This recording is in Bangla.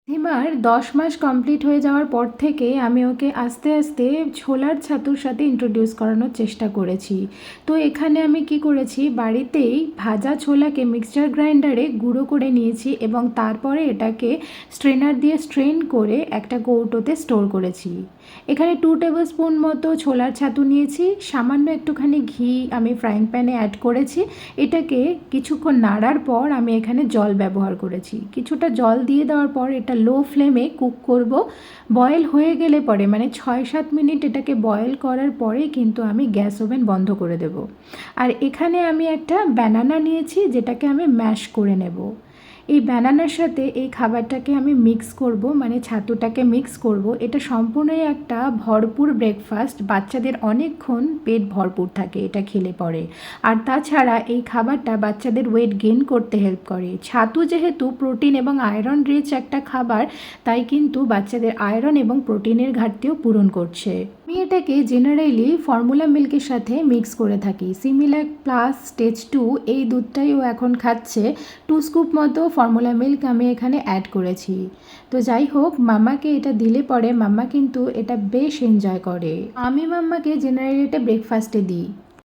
এবার 10 মাস কমপ্লিট হয়ে যাওয়ার পর থেকে আমি ওকে আস্তে আস্তে ছোলার ছাতুর সাথে ইন্ট্রোডিউস করানোর চেষ্টা করেছি। তো এখানে আমি কি করেছি, বাড়িতেই ভাজা ছোলাকে মিক্সচার গ্রাইন্ডারে গুঁড়ো করে নিয়েছি এবং তারপরে এটাকে স্ট্রেনার দিয়ে স্ট্রেন করে একটা কৌটোতে স্টোর করেছি। এখানে 2 টেবিল স্পুন মতো ছোলার ছাতু নিয়েছি, সামান্য একটুখানি ঘি আমি ফ্রাইং প্যানে অ্যাড করেছি। এটাকে কিছুক্ষণ নাড়ার পর আমি এখানে জল ব্যবহার করেছি। কিছুটা জল দিয়ে দেওয়ার পর এটা লো ফ্লেমে কুক করব। বয়েল হয়ে গেলে পরে মানে 6-7 মিনিট এটাকে বয়েল করার পরেই কিন্তু আমি গ্যাস ওভেন বন্ধ করে দেব। আর এখানে আমি একটা ব্যানানা নিয়েছি, যেটাকে আমি ম্যাশ করে নেব। এই ব্যানানার সাথে এই খাবারটাকে আমি মিক্স করব, মানে ছাতুটাকে মিক্স করব। এটা সম্পূর্ণই একটা ভরপুর ব্রেকফাস্ট, বাচ্চাদের অনেকক্ষণ পেট ভরপুর থাকে এটা খেলে পরে। আর তাছাড়া এই খাবারটা বাচ্চাদের ওয়েট গেইন করতে হেল্প করে। ছাতু যেহেতু প্রোটিন এবং আয়রন রিচ একটা খাবার, তাই কিন্তু বাচ্চাদের আয়রন এবং প্রোটিনের ঘাটতিও পূরণ করছে। আমি এটাকে জেনারেলি ফর্মুলা মিল্কের সাথে মিক্স করে থাকি। সিমিলাক প্লাস স্টেজ 2 এই দুধটাই ও এখন খাচ্ছে। 2 স্কুপ মতো ফর্মুলা মিল্ক আমি এখানে অ্যাড করেছি। তো যাই হোক, মাম্মাকে এটা দিলে পরে মাম্মা কিন্তু এটা বেশ এনজয় করে। আমি মাম্মাকে জেনারেলি এটা ব্রেকফাস্টে দিই।